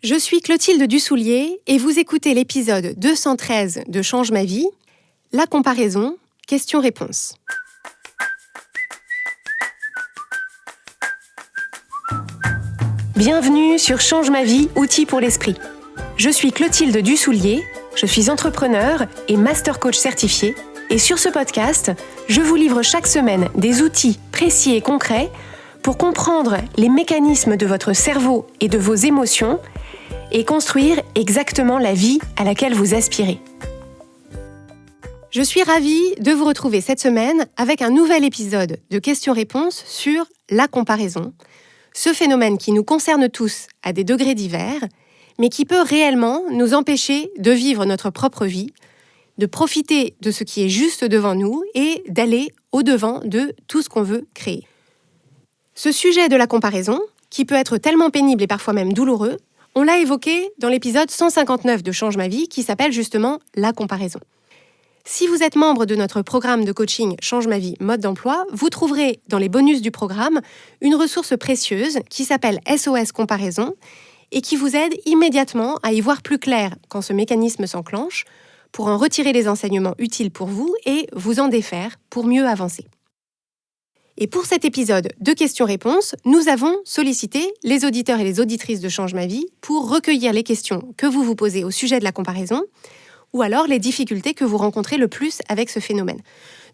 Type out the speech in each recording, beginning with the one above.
Je suis Clotilde Dussoulier et vous écoutez l'épisode 213 de Change ma vie, la comparaison, question-réponse. Bienvenue sur Change ma vie, outils pour l'esprit. Je suis Clotilde Dussoulier, je suis entrepreneur et master coach certifié et sur ce podcast, je vous livre chaque semaine des outils précis et concrets pour comprendre les mécanismes de votre cerveau et de vos émotions et construire exactement la vie à laquelle vous aspirez. Je suis ravie de vous retrouver cette semaine avec un nouvel épisode de questions-réponses sur la comparaison, ce phénomène qui nous concerne tous à des degrés divers, mais qui peut réellement nous empêcher de vivre notre propre vie, de profiter de ce qui est juste devant nous et d'aller au-devant de tout ce qu'on veut créer. Ce sujet de la comparaison, qui peut être tellement pénible et parfois même douloureux, on l'a évoqué dans l'épisode 159 de Change ma vie qui s'appelle justement la comparaison. Si vous êtes membre de notre programme de coaching Change ma vie mode d'emploi, vous trouverez dans les bonus du programme une ressource précieuse qui s'appelle SOS comparaison et qui vous aide immédiatement à y voir plus clair quand ce mécanisme s'enclenche pour en retirer les enseignements utiles pour vous et vous en défaire pour mieux avancer. Et pour cet épisode de questions-réponses, nous avons sollicité les auditeurs et les auditrices de Change ma vie pour recueillir les questions que vous vous posez au sujet de la comparaison ou alors les difficultés que vous rencontrez le plus avec ce phénomène.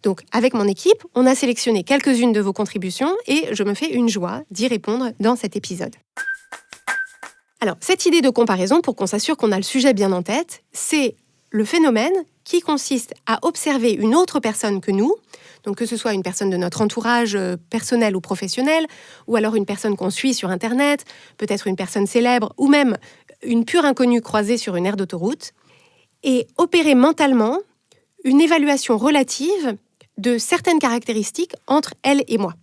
Donc, avec mon équipe, on a sélectionné quelques-unes de vos contributions et je me fais une joie d'y répondre dans cet épisode. Alors, cette idée de comparaison, pour qu'on s'assure qu'on a le sujet bien en tête, c'est le phénomène qui consiste à observer une autre personne que nous, donc que ce soit une personne de notre entourage personnel ou professionnel, ou alors une personne qu'on suit sur Internet, peut-être une personne célèbre, ou même une pure inconnue croisée sur une aire d'autoroute, et opérer mentalement une évaluation relative de certaines caractéristiques entre elle et moi.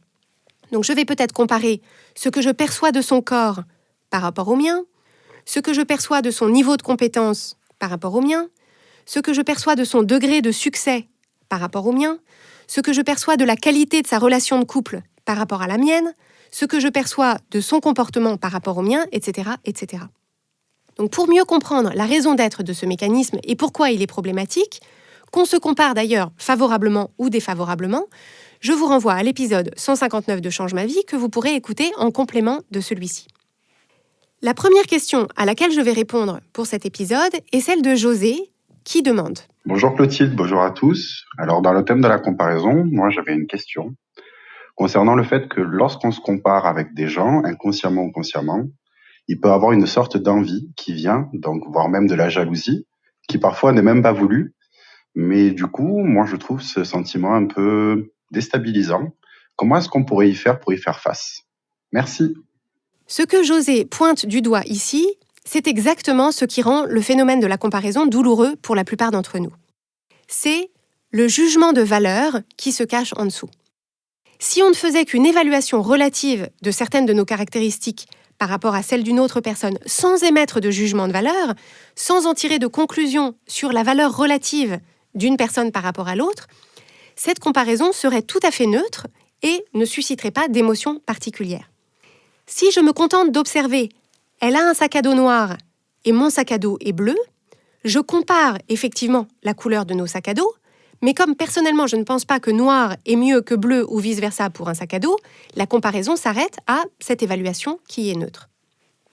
Donc je vais peut-être comparer ce que je perçois de son corps par rapport au mien, ce que je perçois de son niveau de compétence par rapport au mien, ce que je perçois de son degré de succès par rapport au mien, ce que je perçois de la qualité de sa relation de couple par rapport à la mienne, ce que je perçois de son comportement par rapport au mien, etc., etc. Donc pour mieux comprendre la raison d'être de ce mécanisme et pourquoi il est problématique, qu'on se compare d'ailleurs favorablement ou défavorablement, je vous renvoie à l'épisode 159 de Change ma vie que vous pourrez écouter en complément de celui-ci. La première question à laquelle je vais répondre pour cet épisode est celle de José, qui demande. Bonjour Clotilde, bonjour à tous. Alors dans le thème de la comparaison, moi j'avais une question concernant le fait que lorsqu'on se compare avec des gens, inconsciemment ou consciemment, il peut avoir une sorte d'envie qui vient, donc voire même de la jalousie, qui parfois n'est même pas voulue. Mais du coup, moi je trouve ce sentiment un peu déstabilisant. Comment est-ce qu'on pourrait y faire pour y faire face? Merci. Ce que José pointe du doigt ici, c'est exactement ce qui rend le phénomène de la comparaison douloureux pour la plupart d'entre nous. C'est le jugement de valeur qui se cache en dessous. Si on ne faisait qu'une évaluation relative de certaines de nos caractéristiques par rapport à celles d'une autre personne sans émettre de jugement de valeur, sans en tirer de conclusion sur la valeur relative d'une personne par rapport à l'autre, cette comparaison serait tout à fait neutre et ne susciterait pas d'émotion particulière. Si je me contente d'observer « elle a un sac à dos noir et mon sac à dos est bleu », je compare effectivement la couleur de nos sacs à dos, mais comme personnellement je ne pense pas que noir est mieux que bleu ou vice-versa pour un sac à dos, la comparaison s'arrête à cette évaluation qui est neutre.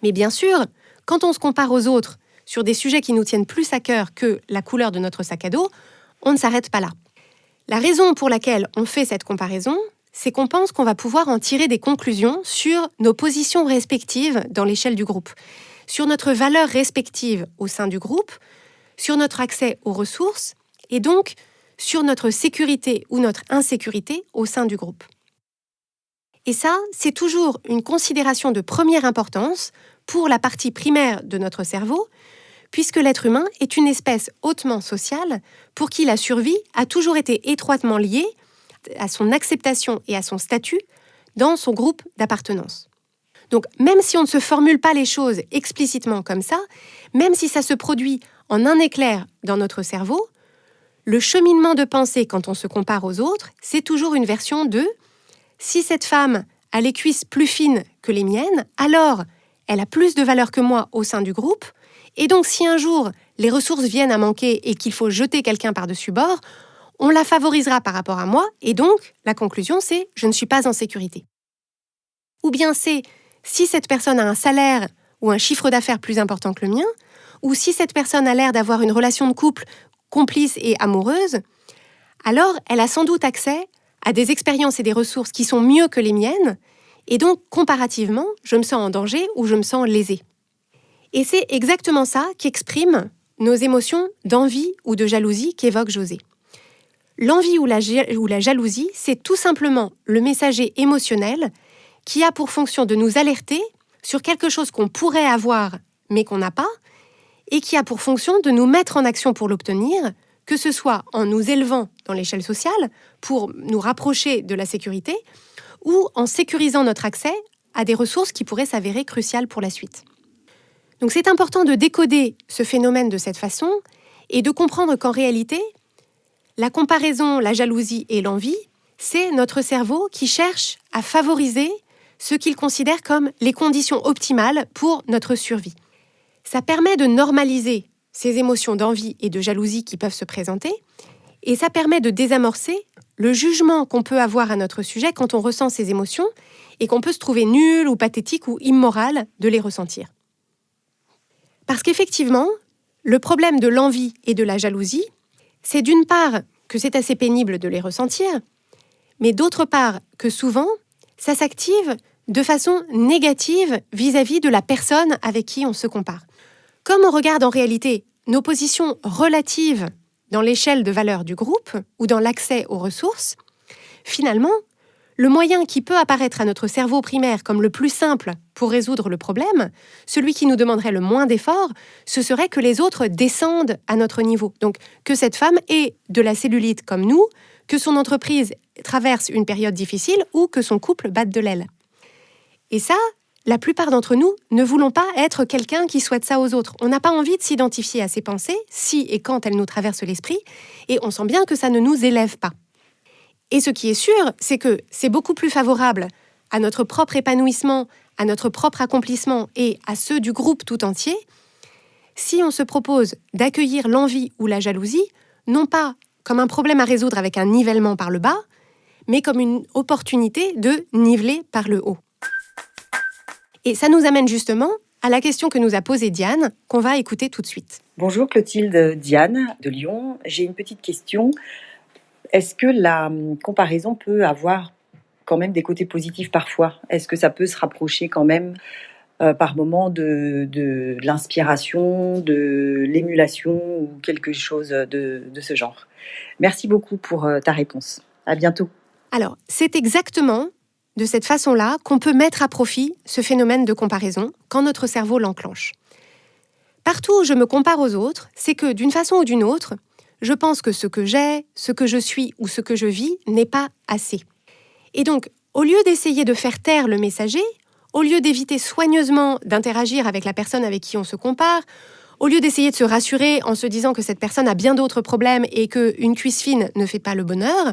Mais bien sûr, quand on se compare aux autres sur des sujets qui nous tiennent plus à cœur que la couleur de notre sac à dos, on ne s'arrête pas là. La raison pour laquelle on fait cette comparaison, c'est qu'on pense qu'on va pouvoir en tirer des conclusions sur nos positions respectives dans l'échelle du groupe, sur notre valeur respective au sein du groupe, sur notre accès aux ressources et donc sur notre sécurité ou notre insécurité au sein du groupe. Et ça, c'est toujours une considération de première importance pour la partie primaire de notre cerveau, puisque l'être humain est une espèce hautement sociale pour qui la survie a toujours été étroitement liée à son acceptation et à son statut dans son groupe d'appartenance. Donc, même si on ne se formule pas les choses explicitement comme ça, même si ça se produit en un éclair dans notre cerveau, le cheminement de pensée quand on se compare aux autres, c'est toujours une version de « si cette femme a les cuisses plus fines que les miennes, alors elle a plus de valeur que moi au sein du groupe, et donc si un jour les ressources viennent à manquer et qu'il faut jeter quelqu'un par-dessus bord, on la favorisera par rapport à moi, et donc la conclusion c'est « je ne suis pas en sécurité ». Ou bien c'est « si cette personne a un salaire ou un chiffre d'affaires plus important que le mien », ou si cette personne a l'air d'avoir une relation de couple complice et amoureuse, alors elle a sans doute accès à des expériences et des ressources qui sont mieux que les miennes, et donc comparativement, je me sens en danger ou je me sens lésée. Et c'est exactement ça qu'expriment nos émotions d'envie ou de jalousie qu'évoque José. L'envie ou la jalousie, c'est tout simplement le messager émotionnel qui a pour fonction de nous alerter sur quelque chose qu'on pourrait avoir mais qu'on n'a pas, et qui a pour fonction de nous mettre en action pour l'obtenir, que ce soit en nous élevant dans l'échelle sociale pour nous rapprocher de la sécurité, ou en sécurisant notre accès à des ressources qui pourraient s'avérer cruciales pour la suite. Donc c'est important de décoder ce phénomène de cette façon et de comprendre qu'en réalité, la comparaison, la jalousie et l'envie, c'est notre cerveau qui cherche à favoriser ce qu'il considère comme les conditions optimales pour notre survie. Ça permet de normaliser ces émotions d'envie et de jalousie qui peuvent se présenter, et ça permet de désamorcer le jugement qu'on peut avoir à notre sujet quand on ressent ces émotions et qu'on peut se trouver nul ou pathétique ou immoral de les ressentir. Parce qu'effectivement, le problème de l'envie et de la jalousie, c'est d'une part que c'est assez pénible de les ressentir, mais d'autre part que souvent, ça s'active de façon négative vis-à-vis de la personne avec qui on se compare. Comme on regarde en réalité nos positions relatives dans l'échelle de valeur du groupe ou dans l'accès aux ressources, finalement, le moyen qui peut apparaître à notre cerveau primaire comme le plus simple pour résoudre le problème, celui qui nous demanderait le moins d'efforts, ce serait que les autres descendent à notre niveau. Donc, que cette femme ait de la cellulite comme nous, que son entreprise traverse une période difficile ou que son couple batte de l'aile. Et ça, la plupart d'entre nous ne voulons pas être quelqu'un qui souhaite ça aux autres. On n'a pas envie de s'identifier à ces pensées, si et quand elles nous traversent l'esprit, et on sent bien que ça ne nous élève pas. Et ce qui est sûr, c'est que c'est beaucoup plus favorable à notre propre épanouissement, à notre propre accomplissement et à ceux du groupe tout entier, si on se propose d'accueillir l'envie ou la jalousie, non pas comme un problème à résoudre avec un nivellement par le bas, mais comme une opportunité de niveler par le haut. Et ça nous amène justement à la question que nous a posée Diane, qu'on va écouter tout de suite. Bonjour Clotilde, Diane de Lyon. J'ai une petite question. Est-ce que la comparaison peut avoir quand même des côtés positifs parfois ? Est-ce que ça peut se rapprocher quand même par moments de l'inspiration, de l'émulation ou quelque chose de ce genre ? Merci beaucoup pour ta réponse. À bientôt. Alors, c'est exactement de cette façon-là qu'on peut mettre à profit ce phénomène de comparaison quand notre cerveau l'enclenche. Partout où je me compare aux autres, c'est que d'une façon ou d'une autre, je pense que ce que j'ai, ce que je suis ou ce que je vis n'est pas assez. Et donc, au lieu d'essayer de faire taire le messager, au lieu d'éviter soigneusement d'interagir avec la personne avec qui on se compare, au lieu d'essayer de se rassurer en se disant que cette personne a bien d'autres problèmes et qu'une cuisse fine ne fait pas le bonheur,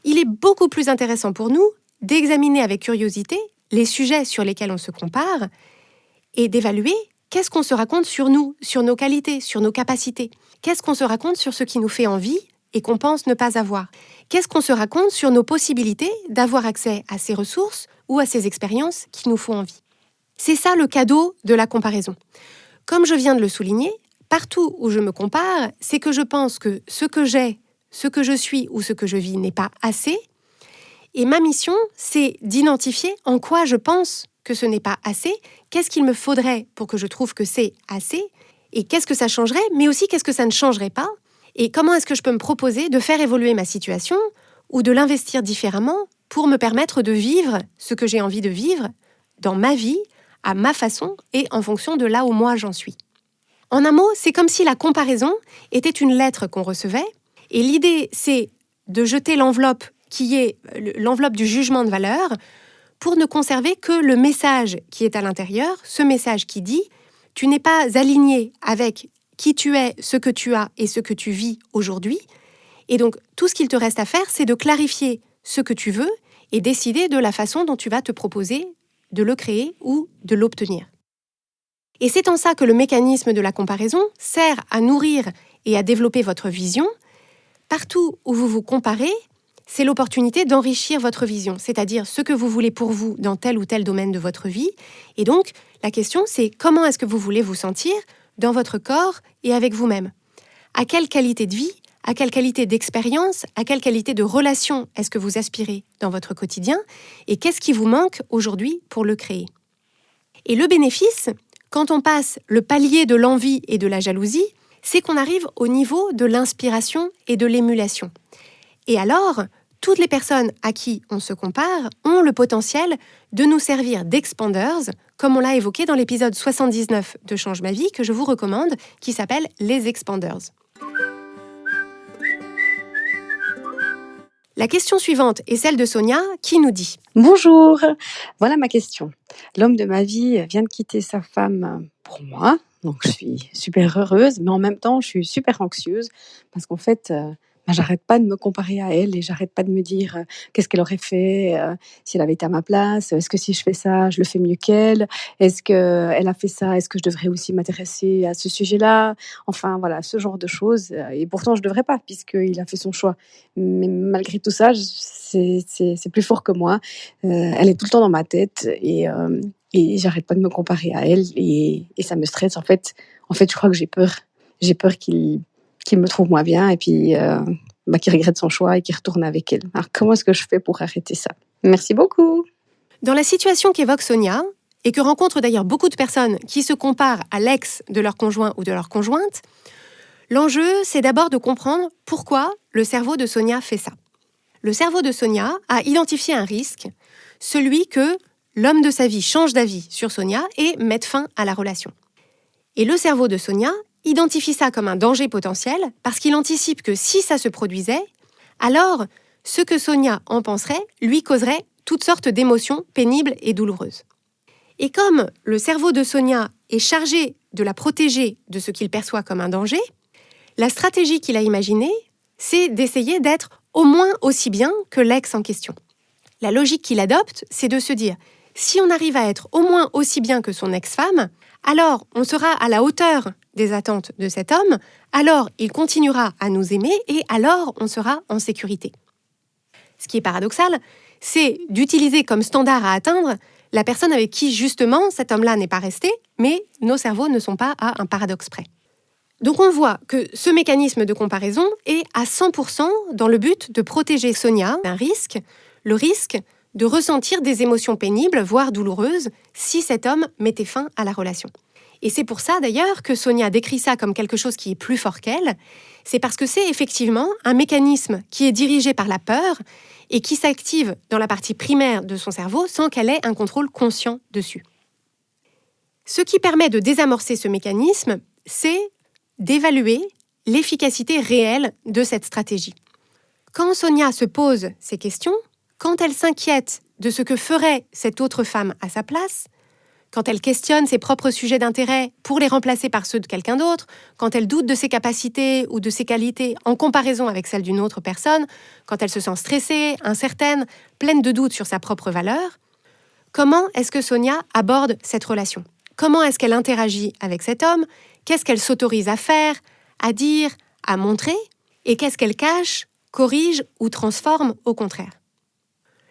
il est beaucoup plus intéressant pour nous d'examiner avec curiosité les sujets sur lesquels on se compare et d'évaluer qu'est-ce qu'on se raconte sur nous, sur nos qualités, sur nos capacités. Qu'est-ce qu'on se raconte sur ce qui nous fait envie et qu'on pense ne pas avoir. Qu'est-ce qu'on se raconte sur nos possibilités d'avoir accès à ces ressources ou à ces expériences qui nous font envie. C'est ça le cadeau de la comparaison. Comme je viens de le souligner, partout où je me compare, c'est que je pense que ce que j'ai, ce que je suis ou ce que je vis n'est pas assez. Et ma mission, c'est d'identifier en quoi je pense que ce n'est pas assez, qu'est-ce qu'il me faudrait pour que je trouve que c'est assez, et qu'est-ce que ça changerait, mais aussi qu'est-ce que ça ne changerait pas, et comment est-ce que je peux me proposer de faire évoluer ma situation ou de l'investir différemment pour me permettre de vivre ce que j'ai envie de vivre dans ma vie, à ma façon et en fonction de là où moi j'en suis. En un mot, c'est comme si la comparaison était une lettre qu'on recevait, et l'idée, c'est de jeter l'enveloppe qui est l'enveloppe du jugement de valeur pour ne conserver que le message qui est à l'intérieur, ce message qui dit « tu n'es pas aligné avec qui tu es, ce que tu as et ce que tu vis aujourd'hui ». Et donc, tout ce qu'il te reste à faire, c'est de clarifier ce que tu veux et décider de la façon dont tu vas te proposer de le créer ou de l'obtenir. Et c'est en ça que le mécanisme de la comparaison sert à nourrir et à développer votre vision. Partout où vous vous comparez, c'est l'opportunité d'enrichir votre vision, c'est-à-dire ce que vous voulez pour vous dans tel ou tel domaine de votre vie. Et donc, la question, c'est comment est-ce que vous voulez vous sentir dans votre corps et avec vous-même ? À quelle qualité de vie, à quelle qualité d'expérience, à quelle qualité de relation est-ce que vous aspirez dans votre quotidien ? Et qu'est-ce qui vous manque aujourd'hui pour le créer ? Et le bénéfice, quand on passe le palier de l'envie et de la jalousie, c'est qu'on arrive au niveau de l'inspiration et de l'émulation. Et alors, toutes les personnes à qui on se compare ont le potentiel de nous servir d'expanders, comme on l'a évoqué dans l'épisode 79 de Change ma vie, que je vous recommande, qui s'appelle Les Expanders. La question suivante est celle de Sonia, qui nous dit « Bonjour, voilà ma question. L'homme de ma vie vient de quitter sa femme pour moi, donc je suis super heureuse, mais en même temps je suis super anxieuse parce qu'en fait j'arrête pas de me comparer à elle et j'arrête pas de me dire qu'est-ce qu'elle aurait fait si elle avait été à ma place, est-ce que si je fais ça je le fais mieux qu'elle, est-ce qu'elle a fait ça, est-ce que je devrais aussi m'intéresser à ce sujet-là, enfin voilà, ce genre de choses, et pourtant je devrais pas puisqu'il a fait son choix, mais malgré tout ça c'est plus fort que moi, elle est tout le temps dans ma tête et j'arrête pas de me comparer à elle et ça me stresse en fait je crois que j'ai peur qu'il me trouve moins bien et puis qu'il regrette son choix et qu'il retourne avec elle. Alors comment est-ce que je fais pour arrêter ça ? Merci beaucoup. Dans la situation qu'évoque Sonia, et que rencontrent d'ailleurs beaucoup de personnes qui se comparent à l'ex de leur conjoint ou de leur conjointe, l'enjeu, c'est d'abord de comprendre pourquoi le cerveau de Sonia fait ça. Le cerveau de Sonia a identifié un risque, celui que l'homme de sa vie change d'avis sur Sonia et mette fin à la relation. Et le cerveau de Sonia identifie ça comme un danger potentiel parce qu'il anticipe que si ça se produisait, alors ce que Sonia en penserait lui causerait toutes sortes d'émotions pénibles et douloureuses. Et comme le cerveau de Sonia est chargé de la protéger de ce qu'il perçoit comme un danger, la stratégie qu'il a imaginée, c'est d'essayer d'être au moins aussi bien que l'ex en question. La logique qu'il adopte, c'est de se dire « si on arrive à être au moins aussi bien que son ex-femme, alors on sera à la hauteur des attentes de cet homme, alors il continuera à nous aimer et alors on sera en sécurité. » Ce qui est paradoxal, c'est d'utiliser comme standard à atteindre la personne avec qui justement cet homme-là n'est pas resté, mais nos cerveaux ne sont pas à un paradoxe près. Donc on voit que ce mécanisme de comparaison est à 100% dans le but de protéger Sonia d'un risque, le risque de ressentir des émotions pénibles, voire douloureuses, si cet homme mettait fin à la relation. Et c'est pour ça d'ailleurs que Sonia décrit ça comme quelque chose qui est plus fort qu'elle, c'est parce que c'est effectivement un mécanisme qui est dirigé par la peur et qui s'active dans la partie primaire de son cerveau sans qu'elle ait un contrôle conscient dessus. Ce qui permet de désamorcer ce mécanisme, c'est d'évaluer l'efficacité réelle de cette stratégie. Quand Sonia se pose ces questions, quand elle s'inquiète de ce que ferait cette autre femme à sa place, quand elle questionne ses propres sujets d'intérêt pour les remplacer par ceux de quelqu'un d'autre, quand elle doute de ses capacités ou de ses qualités en comparaison avec celles d'une autre personne, quand elle se sent stressée, incertaine, pleine de doutes sur sa propre valeur, comment est-ce que Sonia aborde cette relation ? Comment est-ce qu'elle interagit avec cet homme ? Qu'est-ce qu'elle s'autorise à faire, à dire, à montrer ? Et qu'est-ce qu'elle cache, corrige ou transforme au contraire ?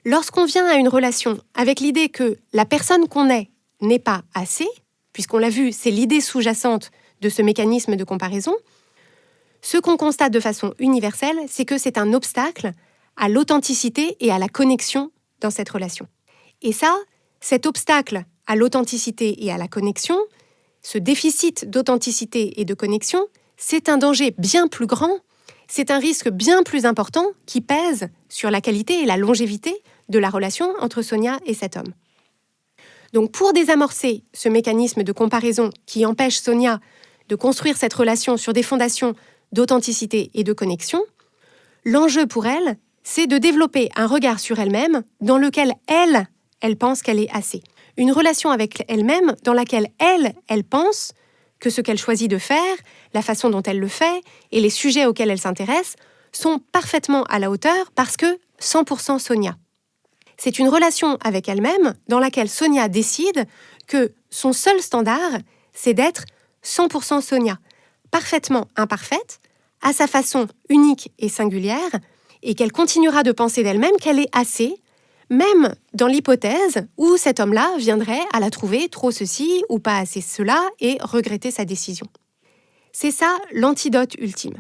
Lorsqu'on vient à une relation avec l'idée que la personne qu'on est n'est pas assez, puisqu'on l'a vu, c'est l'idée sous-jacente de ce mécanisme de comparaison, ce qu'on constate de façon universelle, c'est que c'est un obstacle à l'authenticité et à la connexion dans cette relation. Et ça, cet obstacle à l'authenticité et à la connexion, ce déficit d'authenticité et de connexion, c'est un danger bien plus grand, c'est un risque bien plus important qui pèse sur la qualité et la longévité de la relation entre Sonia et cet homme. Donc pour désamorcer ce mécanisme de comparaison qui empêche Sonia de construire cette relation sur des fondations d'authenticité et de connexion, l'enjeu pour elle, c'est de développer un regard sur elle-même dans lequel elle pense qu'elle est assez. Une relation avec elle-même dans laquelle elle pense que ce qu'elle choisit de faire, la façon dont elle le fait et les sujets auxquels elle s'intéresse sont parfaitement à la hauteur parce que 100% Sonia. C'est une relation avec elle-même dans laquelle Sonia décide que son seul standard, c'est d'être 100% Sonia, parfaitement imparfaite, à sa façon unique et singulière, et qu'elle continuera de penser d'elle-même qu'elle est assez, même dans l'hypothèse où cet homme-là viendrait à la trouver trop ceci ou pas assez cela et regretter sa décision. C'est ça l'antidote ultime.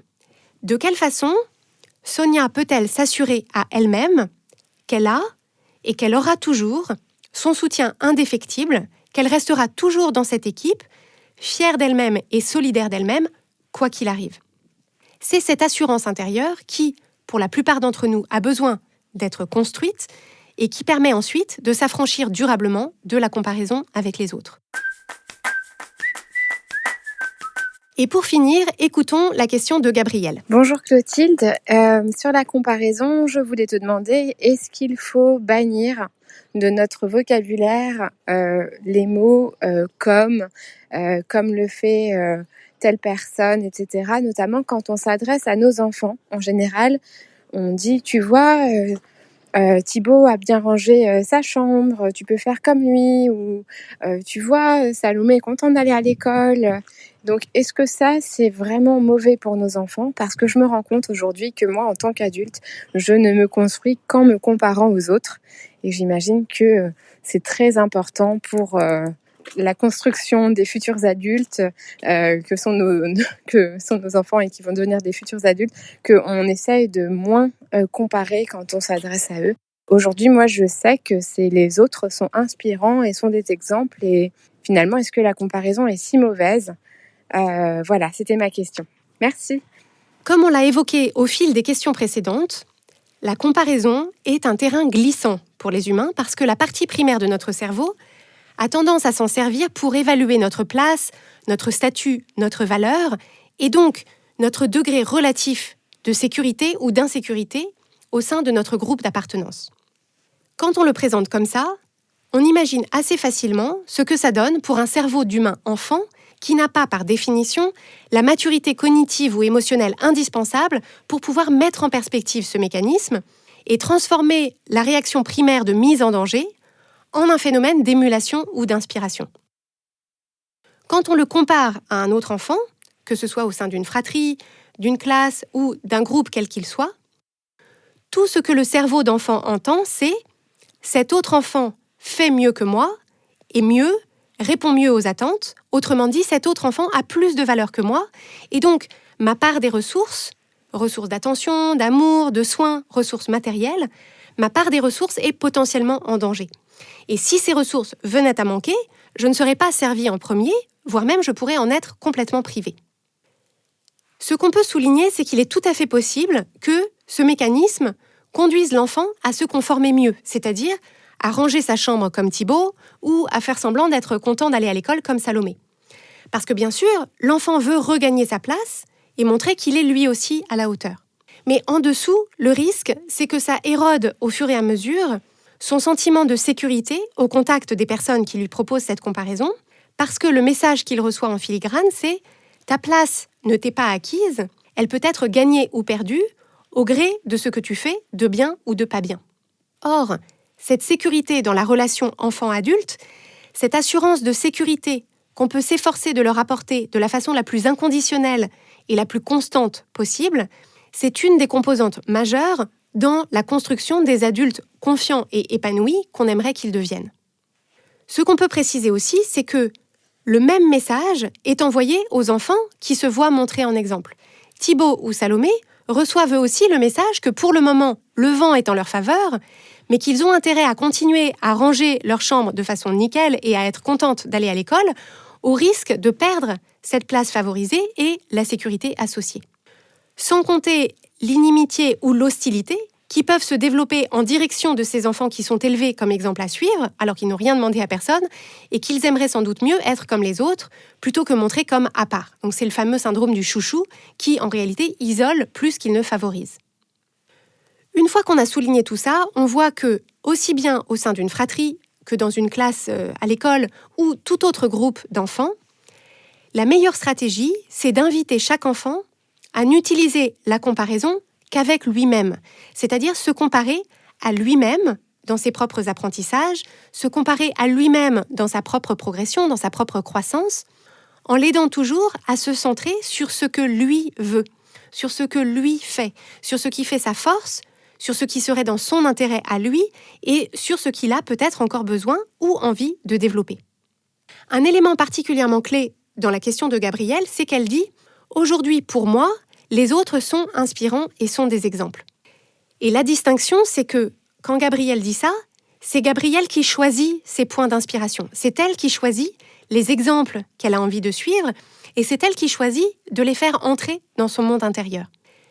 De quelle façon Sonia peut-elle s'assurer à elle-même qu'elle a et qu'elle aura toujours son soutien indéfectible, qu'elle restera toujours dans cette équipe, fière d'elle-même et solidaire d'elle-même, quoi qu'il arrive. C'est cette assurance intérieure qui, pour la plupart d'entre nous, a besoin d'être construite et qui permet ensuite de s'affranchir durablement de la comparaison avec les autres. Et pour finir, écoutons la question de Gabrielle. Bonjour Clotilde, sur la comparaison, je voulais te demander, est-ce qu'il faut bannir de notre vocabulaire les mots comme le fait telle personne, etc., notamment quand on s'adresse à nos enfants. En général, on dit, tu vois, Thibaut a bien rangé sa chambre, tu peux faire comme lui, ou tu vois, Salomé est content d'aller à l'école. Donc, est-ce que ça, c'est vraiment mauvais pour nos enfants? Parce que je me rends compte aujourd'hui que moi, en tant qu'adulte, je ne me construis qu'en me comparant aux autres. Et j'imagine que c'est très important pour la construction des futurs adultes que sont nos enfants et qui vont devenir des futurs adultes, qu'on essaye de moins comparer quand on s'adresse à eux. Aujourd'hui, moi, je sais que les autres sont inspirants et sont des exemples. Et finalement, est-ce que la comparaison est si mauvaise? Voilà, c'était ma question. Merci. Comme on l'a évoqué au fil des questions précédentes, la comparaison est un terrain glissant pour les humains parce que la partie primaire de notre cerveau a tendance à s'en servir pour évaluer notre place, notre statut, notre valeur, et donc notre degré relatif de sécurité ou d'insécurité au sein de notre groupe d'appartenance. Quand on le présente comme ça, on imagine assez facilement ce que ça donne pour un cerveau d'humain enfant qui n'a pas, par définition, la maturité cognitive ou émotionnelle indispensable pour pouvoir mettre en perspective ce mécanisme et transformer la réaction primaire de mise en danger en un phénomène d'émulation ou d'inspiration. Quand on le compare à un autre enfant, que ce soit au sein d'une fratrie, d'une classe ou d'un groupe quel qu'il soit, tout ce que le cerveau d'enfant entend, c'est « cet autre enfant fait mieux que moi et mieux, répond mieux aux attentes. Autrement dit, cet autre enfant a plus de valeur que moi et donc ma part des ressources d'attention, d'amour, de soins, ressources matérielles, ma part des ressources est potentiellement en danger. Et si ces ressources venaient à manquer, je ne serais pas servie en premier, voire même je pourrais en être complètement privée. Ce qu'on peut souligner, c'est qu'il est tout à fait possible que ce mécanisme conduise l'enfant à se conformer mieux, c'est-à-dire à ranger sa chambre comme Thibaut ou à faire semblant d'être content d'aller à l'école comme Salomé. Parce que bien sûr, l'enfant veut regagner sa place et montrer qu'il est lui aussi à la hauteur. Mais en dessous, le risque, c'est que ça érode au fur et à mesure son sentiment de sécurité au contact des personnes qui lui proposent cette comparaison, parce que le message qu'il reçoit en filigrane, c'est « ta place ne t'est pas acquise, elle peut être gagnée ou perdue au gré de ce que tu fais de bien ou de pas bien ». Or, cette sécurité dans la relation enfant-adulte, cette assurance de sécurité qu'on peut s'efforcer de leur apporter de la façon la plus inconditionnelle et la plus constante possible, c'est une des composantes majeures dans la construction des adultes confiants et épanouis qu'on aimerait qu'ils deviennent. Ce qu'on peut préciser aussi, c'est que le même message est envoyé aux enfants qui se voient montrer en exemple. Thibaut ou Salomé reçoivent eux aussi le message que pour le moment, le vent est en leur faveur, mais qu'ils ont intérêt à continuer à ranger leur chambre de façon nickel et à être contentes d'aller à l'école, au risque de perdre cette place favorisée et la sécurité associée. Sans compter l'inimitié ou l'hostilité qui peuvent se développer en direction de ces enfants qui sont élevés comme exemple à suivre, alors qu'ils n'ont rien demandé à personne, et qu'ils aimeraient sans doute mieux être comme les autres, plutôt que montrés comme à part. Donc c'est le fameux syndrome du chouchou, qui en réalité isole plus qu'il ne favorise. Une fois qu'on a souligné tout ça, on voit que, aussi bien au sein d'une fratrie que dans une classe à l'école ou tout autre groupe d'enfants, la meilleure stratégie, c'est d'inviter chaque enfant à n'utiliser la comparaison qu'avec lui-même, c'est-à-dire se comparer à lui-même dans ses propres apprentissages, se comparer à lui-même dans sa propre progression, dans sa propre croissance, en l'aidant toujours à se centrer sur ce que lui veut, sur ce que lui fait, sur ce qui fait sa force, sur ce qui serait dans son intérêt à lui et sur ce qu'il a peut-être encore besoin ou envie de développer. Un élément particulièrement clé dans la question de Gabrielle, c'est qu'elle dit « Aujourd'hui, pour moi, les autres sont inspirants et sont des exemples. » Et la distinction, c'est que quand Gabrielle dit ça, c'est Gabrielle qui choisit ses points d'inspiration. C'est elle qui choisit les exemples qu'elle a envie de suivre et c'est elle qui choisit de les faire entrer dans son monde intérieur.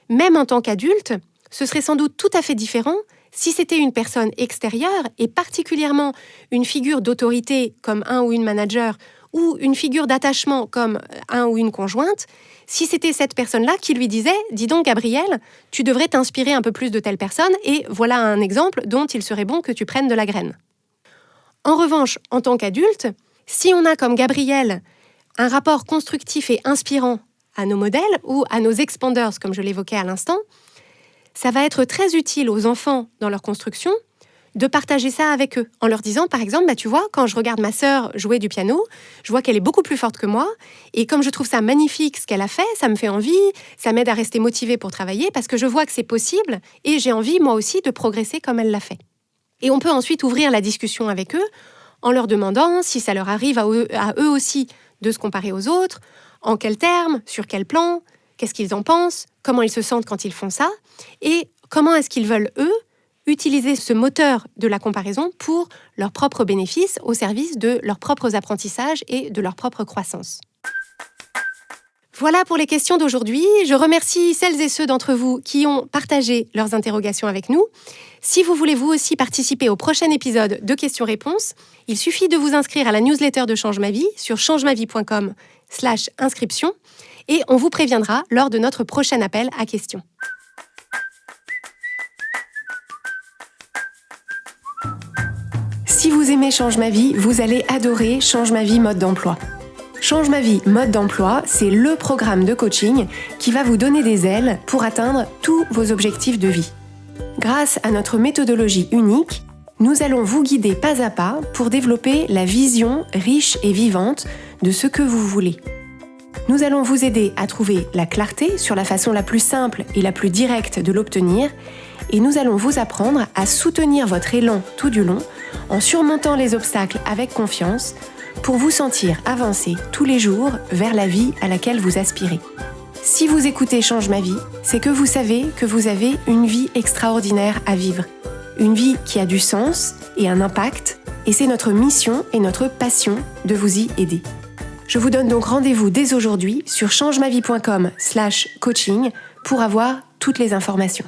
Même en tant qu'adulte, ce serait sans doute tout à fait différent si c'était une personne extérieure et particulièrement une figure d'autorité comme un ou une manager ou une figure d'attachement comme un ou une conjointe, si c'était cette personne-là qui lui disait « Dis donc Gabrielle, tu devrais t'inspirer un peu plus de telle personne et voilà un exemple dont il serait bon que tu prennes de la graine. » En revanche, en tant qu'adulte, si on a comme Gabrielle un rapport constructif et inspirant à nos modèles ou à nos expanders, comme je l'évoquais à l'instant, ça va être très utile aux enfants dans leur construction de partager ça avec eux, en leur disant, par exemple, tu vois, quand je regarde ma sœur jouer du piano, je vois qu'elle est beaucoup plus forte que moi, et comme je trouve ça magnifique ce qu'elle a fait, ça me fait envie, ça m'aide à rester motivée pour travailler, parce que je vois que c'est possible, et j'ai envie, moi aussi, de progresser comme elle l'a fait. Et on peut ensuite ouvrir la discussion avec eux, en leur demandant si ça leur arrive à eux aussi de se comparer aux autres, en quels termes, sur quel plan, qu'est-ce qu'ils en pensent, comment ils se sentent quand ils font ça, et comment est-ce qu'ils veulent, eux, utiliser ce moteur de la comparaison pour leurs propres bénéfices au service de leurs propres apprentissages et de leur propre croissance. Voilà pour les questions d'aujourd'hui. Je remercie celles et ceux d'entre vous qui ont partagé leurs interrogations avec nous. Si vous voulez vous aussi participer au prochain épisode de questions-réponses, il suffit de vous inscrire à la newsletter de Change Ma Vie sur changemavie.com/inscription et on vous préviendra lors de notre prochain appel à questions. Si vous aimez Change Ma Vie, vous allez adorer Change Ma Vie mode d'emploi. Change Ma Vie mode d'emploi, c'est le programme de coaching qui va vous donner des ailes pour atteindre tous vos objectifs de vie. Grâce à notre méthodologie unique, nous allons vous guider pas à pas pour développer la vision riche et vivante de ce que vous voulez. Nous allons vous aider à trouver la clarté sur la façon la plus simple et la plus directe de l'obtenir et nous allons vous apprendre à soutenir votre élan tout du long en surmontant les obstacles avec confiance pour vous sentir avancer tous les jours vers la vie à laquelle vous aspirez. Si vous écoutez Change Ma Vie, c'est que vous savez que vous avez une vie extraordinaire à vivre. Une vie qui a du sens et un impact, et c'est notre mission et notre passion de vous y aider. Je vous donne donc rendez-vous dès aujourd'hui sur changemavie.com/coaching pour avoir toutes les informations.